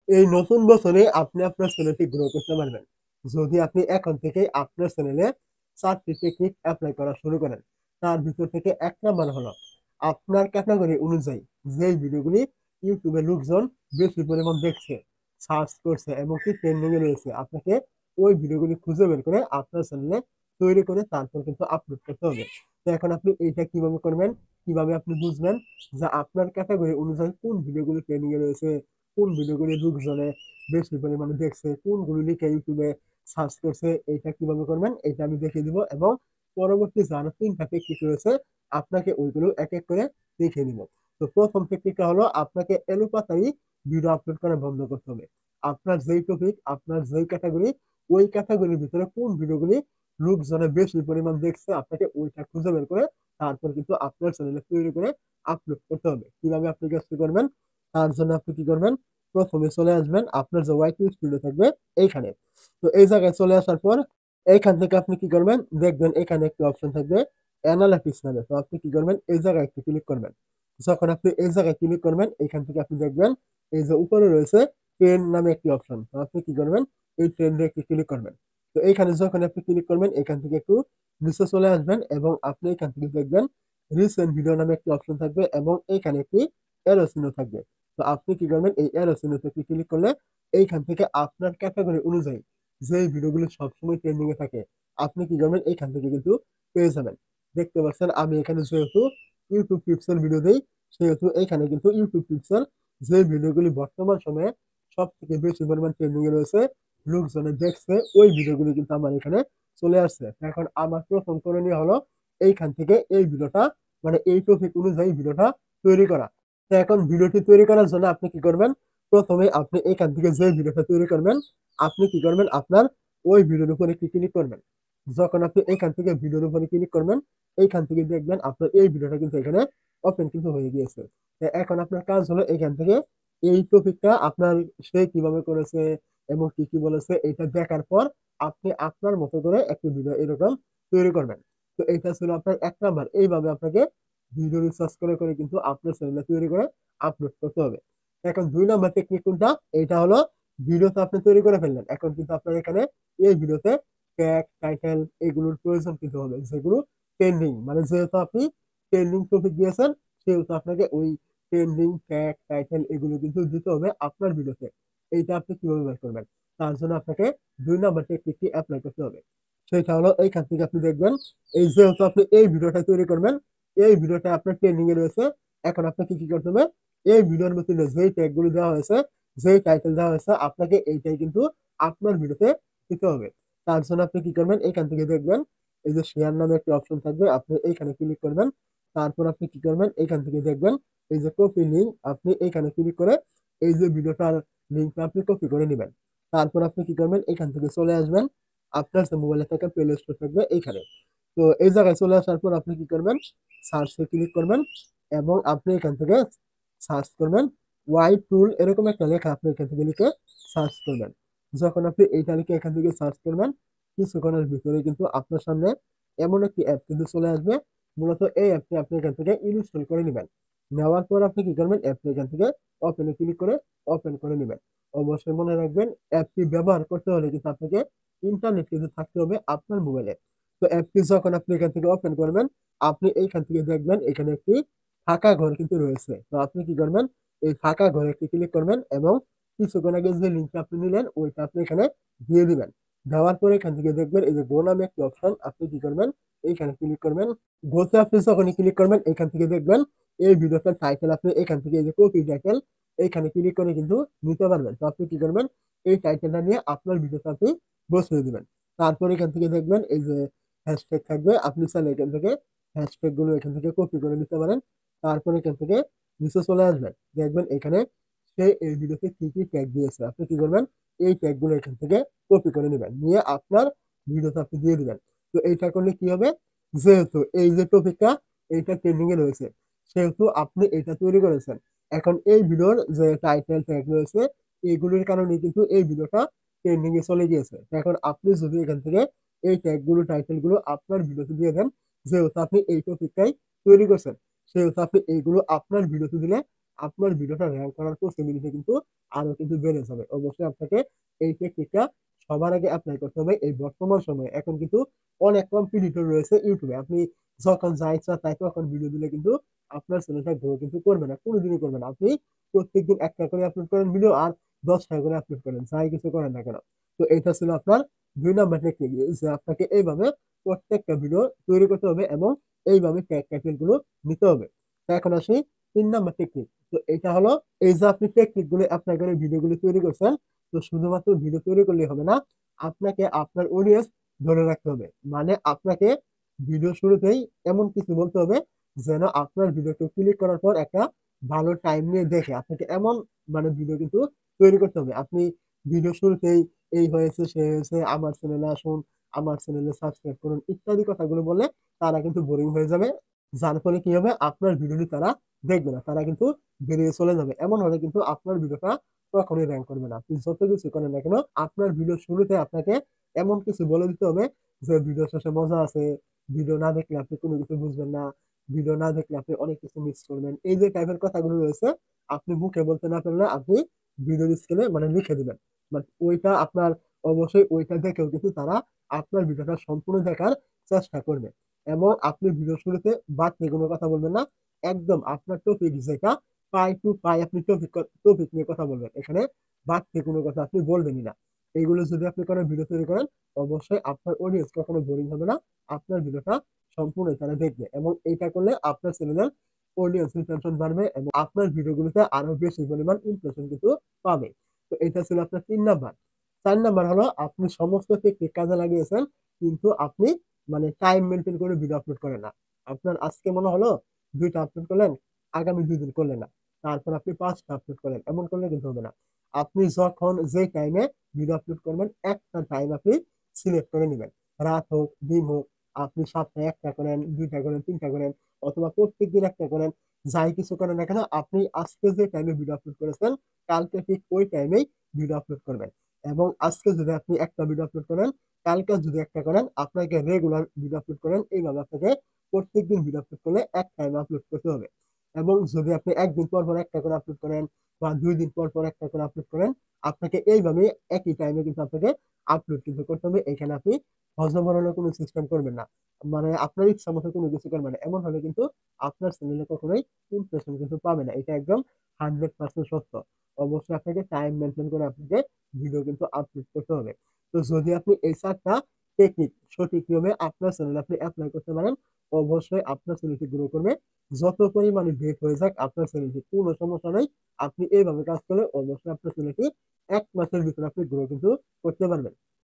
এই নতুন বছরে আপনি আপনার চ্যানেলটি গ্রো করতে পারবেন যদি আপনি এখন থেকে আপনার চ্যানেলে 4টি টেকনিক অ্যাপ্লাই করা শুরু করেন। তার ভিতর থেকে ১ নাম্বার হলো আপনার ক্যাটাগরি অনুযায়ী যেই ভিডিওগুলি ইউটিউবে লোকজন বেশি পরিমাণ দেখছে, সার্চ করছে এবং কি ট্রেন্ডিং এ রয়েছে, আপনাকে ওই ভিডিওগুলি খুঁজে বের করে আপনার চ্যানেলে তৈরি করে তারপর কিন্তু আপলোড করতে হবে। তো এখন আপনি এইটা কিভাবে করবেন, কিভাবে আপনি বুঝবেন যে আপনার ক্যাটাগরি অনুযায়ী কোন ভিডিওগুলি ট্রেন্ডিং এ রয়েছে, কোন ভিডিওগুলি লোকজনে বেশি পরিমাণে দেখছে, কোনগুলো লিখে ইউটিউবে সার্চ করছে, এইটা কিভাবে করবেন এটা আমি দেখিয়ে দিব এবং পরবর্তী যারা ৩টা টেকনিক রয়েছে আপনাকে ওইগুলো এক এক করে দেখিয়ে দিব। তো প্রথম টেকনিকটা হলো আপনাকে এলোপাতাড়ি ভিডিও আপলোড করা বন্ধ করতে হবে। আপনার যেই টপিক, আপনার যেই ক্যাটাগরি, ওই ক্যাটাগরির ভিতরে কোন ভিডিওগুলি লোকজনে বেশি পরিমাণ দেখছে আপনাকে ওইটা খুঁজে বের করে তারপর কিন্তু আপনার চ্যানেলে তৈরি করে আপলোড করতে হবে। কিভাবে আপনি কাজটি করবেন, তার জন্য আপনি কি করবেন, প্রথমে চলে আসবেন আপনার যে ওয়াইটি স্টুডিও থাকবে এইখানে। তো এই জায়গায় চলে আসার পর এইখান থেকে আপনি কি করবেন, দেখবেন এখানে একটি অপশন থাকবে অ্যানালিটিক্স নামে। তো আপনি কি করবেন, এই জায়গায় একটু ক্লিক করবেন। যখন আপনি এই জায়গায় ক্লিক করবেন এখান থেকে আপনি দেখবেন এই যে উপরে রয়েছে ট্রেন্ড নামে একটি অপশন। তো আপনি কি করবেন, এই ট্রেন্ডে একটু ক্লিক করবেন। তো এইখানে যখন আপনি ক্লিক করবেন এখান থেকে একটু নিচে চলে আসবেন এবং আপনি এখান থেকে দেখবেন রিসেন্ট ভিডিও নামে একটি অপশন থাকবে এবং এইখানে একটি অ্যারো চিহ্ন থাকবে। তো আপনি কি করবেন, এই অ্যারো চিহ্নতে ক্লিক করলে এইখান থেকে আপনার ক্যাটাগরি অনুযায়ী যে ভিডিওগুলো সবসময় ট্রেন্ডিং এ থাকে আপনি কি করবেন এইখান থেকে কিন্তু পেয়ে যাবেন। দেখতে পাচ্ছেন আমি এখানে যেহেতু ইউটিউব টিপসের ভিডিও দেই সেহেতু এখানে কিন্তু ইউটিউব টিপসের যে ভিডিওগুলি বর্তমান সময়ে সব থেকে বেশি পরিমাণ ট্রেন্ডিং এ রয়েছে, লোকজনে দেখছে, ওই ভিডিওগুলি কিন্তু আমার এখানে চলে আসছে। এখন আমার প্রথম করণীয় হলো এইখান থেকে এই ভিডিওটা মানে এই টপিক অনুযায়ী ভিডিওটা তৈরি করা। তো এখন ভিডিওটি তৈরি করার জন্য আপনি কি করবেন, প্রথমে আপনি এখান থেকে যে ভিডিওটা তৈরি করবেন আপনি কি করবেন, আপনার ওই ভিডিওর উপরে ক্লিক করবেন। যখন আপনি এখান থেকে ভিডিওর উপরে ক্লিক করবেন এইখান থেকে দেখবেন আপনার এই ভিডিওটা কিন্তু এখানে ওপেন কিন্তু হয়ে গিয়েছে। তো এখন আপনার কাজ হলো এখান থেকে এই টপিকটা আপনার সে কিভাবে করেছে এবং কি কি বলেছে এটা দেখার পর আপনি আপনার মতো করে একটি ভিডিও এরকম তৈরি করবেন। তো এটা ছিল আপনার ১ নাম্বার। এইভাবে আপনাকে ভিডিও রিসার্চ করে করে কিন্তু আপনার চ্যানেলে তৈরি করে আপলোড করতে হবে। এখন ২ নাম্বার টেকনিক কোনটা, এটা হলো ভিডিও তো আপনি তৈরি করে ফেললেন, এখন কিন্তু আপনার এখানে এই ভিডিওতে ট্যাগ, টাইটেল এগুলোর প্রয়োজন কিন্তু হবে যেগুলো ট্রেন্ডিং, মানে যেহেতু আপনি ট্রেন্ডিং টপিক দিয়েছেন সেহেতু আপনাকে ওই ট্রেন্ডিং ট্যাগ, টাইটেল এগুলো কিন্তু দিতে হবে আপনার ভিডিওতে। এইটা আপনি কিভাবে বের করবেন, তার জন্য আপনাকে ২ নাম্বার টেকনিকটি অ্যাপ্লাই করতে হবে। সেটা হলো এইখান থেকে আপনি দেখবেন এই যেহেতু আপনি এই ভিডিওটা তৈরি করবেন, এই ভিডিওটা আপনার ট্রেন্ডিং এ রয়েছে। এখন আপনাকে কি করতে হবে, এই ভিডিওর মধ্যে যেই ট্যাগ গুলো দেওয়া হয়েছে, যেই টাইটেল দেওয়া হয়েছে আপনাকে এইটাই কিন্তু আপনার ভিডিওতে দিতে হবে। তার জন্য আপনি কি করবেন, এখান থেকে দেখবেন এই যে শেয়ার নামে একটা অপশন থাকবে, আপনি এইখানে ক্লিক করবেন। তারপর আপনি কি করবেন, এখান থেকে দেখবেন এই যে কপি লিঙ্ক, আপনি এইখানে ক্লিক করে এই যে ভিডিওটার লিঙ্কটা আপনি কপি করে নেবেন। তারপর আপনি কি করবেন, এখান থেকে চলে আসবেন আপনার যে মোবাইলে থাকা প্লে স্টোর থাকবে এইখানে। তো এই জায়গায় চলে আসার পর আপনি কি করবেন, সার্চে ক্লিক করবেন এবং আপনি এখান থেকে সার্চ করবেন ওয়াই টুল এরকম একটা লেখা, আপনি এখান থেকে লিখে সার্চ করবেন। যখন আপনি এইটা লিখে এখান থেকে সার্চ করবেন কিছুক্ষণের ভিতরে কিন্তু আপনার সামনে এমন একটি অ্যাপ কিন্তু চলে আসবে। মূলত এই অ্যাপটি আপনি এখান থেকে ইনস্টল করে নেবেন। নেওয়ার পর আপনি কি করবেন, অ্যাপটি এখান থেকে ওপেনে ক্লিক করে ওপেন করে নেবেন। অবশ্যই মনে রাখবেন অ্যাপটি ব্যবহার করতে হলে কিন্তু আপনাকে ইন্টারনেট কিন্তু থাকতে হবে আপনার মোবাইলে। তো অ্যাপটি যখন আপনি এখান থেকে ওপেন করবেন আপনি এইখান থেকে দেখবেন এখানে একটি ফাঁকা ঘর কিন্তু রয়েছে। তো আপনি কি করবেন, এই ফাঁকা ঘরে একটি ক্লিক করবেন এবং কিছুক্ষণ আগে যে লিঙ্কটা আপনি নিলেন ওইটা আপনি এখানে দিয়ে দিবেন। দেওয়ার পরে এখান থেকে দেখবেন এই যে গো নামে একটি অপশন, আপনি কি করবেন এইখানে ক্লিক করবেন। গোতে আপনি যখনই ক্লিক করবেন এখান থেকে দেখবেন এই ভিডিওটার টাইটেল আপনি এখান থেকে এই যে কপি টাইটেল এইখানে ক্লিক করে কিন্তু নিতে পারবেন। তো আপনি কি করবেন, এই টাইটেলটা নিয়ে আপনার ভিডিওটা আপনি বসিয়ে দিবেন। তারপর এখান থেকে দেখবেন এই যে হ্যাশট্যাগ থাকবে, আপনি চাইলে এখান থেকে হ্যাশট্যাগ গুলো এখান থেকে কপি করে নিতে পারেন। তারপর এখান থেকে নিচে চলে আসবেন, দেখবেন এখানে সে এই ভিডিওতে কি কি ট্যাগ দিয়েছে, আপনি কি করবেন এই ট্যাগ গুলো এখান থেকে কপি করে নেবেন, নিয়ে আপনার ভিডিওতে আপনি দিয়ে দিবেন। তো এইটা করলে কি হবে, যেহেতু এই যে টপিকটা এইটা ট্রেন্ডিং এ রয়েছে সেহেতু আপনি এটা তৈরি করেছেন। এখন এই ভিডিওর যে টাইটেল ট্যাগ রয়েছে এইগুলোর কারণে কিন্তু এই ভিডিওটা ট্রেন্ডিং এ চলে গিয়েছে। এখন আপনি যদি এখান থেকে এই ট্যাগ গুলো টাইটেল গুলো আপনার ভিডিওতে দিয়ে দেন, যেহেতু আপনি এই টপিকটাই তৈরি করছেন সেহেতু আপনি এইগুলো আপনার ভিডিওতে দিলে আপনার ভিডিওটা র‍্যাংক করার পসিবিলিটি কিন্তু আরো কিন্তু বেড়ে যাবে। অবশ্যই আপনাকে এই টেকনিকটা সবার আগে এপ্লাই করতে হবে এই বর্তমান সময়ে। এখন কিন্তু অনেক কম্পিটিটর রয়েছে YouTube এ। আপনি যখন যা ইচ্ছা তাই তখন ভিডিও দিলে কিন্তু আপনার চ্যানেলটা গ্রো কিন্তু করবে না। কোনদিনই করবে না। আপনি প্রত্যেকদিন একটা করে আপলোড করেন ভিডিও আর ১০ টা করে আপলোড করেন। যাই কিছু করেন না কেন। তো এটা ছিল আপনার ২ নাম্বার টেকনিক যে আপনাকে এইভাবে প্রত্যেকটা ভিডিও তৈরি করতে হবে এবং এইভাবে ট্যাগ টাইটেল গুলো নিতে হবে। তো এখন আসি ৩ নাম্বার টেকনিক। তো এটা হলো এই যে আপনি টেকনিক গুলো এপ্লাই করে ভিডিওগুলো তৈরি করছেন, তো শুধুমাত্র ভিডিও তৈরি করলেই হবে না। আপনাকে আপনার অডিয়েন্স ধরে রাখতে হবে। মানে আপনাকে ভিডিও শুরুতেই এমন কিছু বলতে হবে যেন আপনার ভিডিওতে ক্লিক করার পর একটা ভালো টাইম নিয়ে দেখে। আপনাকে এমন মানে ভিডিও কিন্তু তৈরি করতে হবে। আপনি ভিডিও শুরুতেই এই হয়েছে, সে হয়েছে, আমার চ্যানেলে আসুন, আমার চ্যানেলে সাবস্ক্রাইব করুন ইত্যাদি কথাগুলো বললে তারা কিন্তু বোরিং হয়ে যাবে। যার ফলে কি হবে? আপনার ভিডিওটি তারা দেখবে না। তারা কিন্তু বেরিয়ে চলে যাবে। এমন হলে কিন্তু আপনার ভিডিওটা কখনোই র‍্যাংক করবে না। আপনি যত কিছু করেন না কেন, আপনার ভিডিওর শুরুতে আপনাকে এমন কিছু বলে দিতে হবে যে ভিডিও শেষে মজা আছে, ভিডিও না দেখলে আপনি কোনো কিছু বুঝবেন না, ভিডিও না দেখলে আপনি অনেক কিছু মিস করবেন। এই যে টাইপের কথাগুলো রয়েছে, আপনি মুখে বলতে না পারলে আপনি ভিডিওর স্ক্রিনে মানে লিখে দিবেন। বাট ওইটা আপনার অবশ্যই ওইটা দেখেও কিন্তু তারা আপনার ভিডিওটা সম্পূর্ণ দেখার চেষ্টা করবে। এবং আপনি ভিডিওর শুরুতে বাড়তি কোনো কথা বলবেন না। একদম আপনার টপিক যেটা পাই টু পাই আপনি টপিক নিয়ে কথা বলবেন। এখানে বাড়তি কোনো কথা আপনি বলবেনই না। এইগুলো যদি আপনি করেন ভিডিও তৈরি করেন, অবশ্যই আপনার অডিয়েন্স কখনো বোরিং হবে না। আপনার ভিডিওটা সম্পূর্ণ তারা দেখবে এবং এইটা করলে আপনার চ্যানেলের অডিয়েন্স রিটেনশন বাড়বে এবং আপনার ভিডিওগুলোতে আরো বেশি পরিমাণ ইমপ্রেশন কিন্তু পাবে। তো এটা ছিল আপনার ৩ নাম্বার। ৪ নাম্বার হলো আপনি সমস্ত টেকনিক কাজে লাগিয়েছেন কিন্তু আপনি মানে টাইম মেইনটেইন করে ভিডিও আপলোড করেন না। আপনার আজকে মনে হলো ২ টা আপলোড করলেন, আগামী ২ দিন করলেন না। তারপর আপনি ৫ টা আপলোড করলেন। এমন করলে কিন্তু হবে না। আপনি যখন যেই টাইমে ভিডিও আপলোড করবেন, একটা টাইম আপনি সিলেক্ট করে নিবেন। রাত হোক, দিন হোক, আপনি সপ্তাহে ১ টা করেন, ২ টা করেন, ৩ টা করেন অথবা প্রত্যেকদিন ১ টা করেন। যাই কিছু করেন না কেন, আপনি আজকে যে টাইমে ভিডিও আপলোড করেছেন, কালকে ঠিক ওই টাইমেই ভিডিও আপলোড করবেন। এবং আজকে যদি আপনি একটা ভিডিও আপলোড করেন, কালকে যদি একটা করেন, আপনাকে রেগুলার ভিডিও আপলোড করেন। এইভাবে আপনাকে প্রত্যেকদিন ভিডিও আপলোড করলে এক টাইমে আপলোড করতে হবে। এবং যদি আপনি ১ দিন পর, পর একটা করে আপলোড করেন বা ২ দিন পর, পর একটা করে আপলোড করেন, আপনাকে এইভাবে একই টাইমে কিন্তু আপনাকে আপলোড কিন্তু করতে হবে। এখানে আপনি হযবরলের কোনো সিস্টেম করবেন না। মানে আপনার ইচ্ছা মতো কোনো কিছু করবেন না। এমন হলে কিন্তু আপনার চ্যানেলে কখনোই ইমপ্রেশন কিন্তু পাবে না। এটা একদম 100% সত্য। অবশ্যই আপনাকে টাইম মেইনটেইন করে আপনাকে ভিডিও কিন্তু আপলোড করতে হবে। তো যদি আপনি এই ৪ টা টেকনিক সঠিক নিয়মে আপনার চ্যানেলে আপনি এপ্লাই করতে পারেন, অবশ্যই আপনার চ্যানেলটি গ্রো করবে। যত পরিমাণে ভিউ হয়ে যাক আপনার চ্যানেলটি কোনো সমস্যা নাই। আপনি এইভাবে কাজ করলে অবশ্যই আপনার চ্যানেলটি ১ মাসের ভিতরে আপনি গ্রো কিন্তু করতে পারবেন।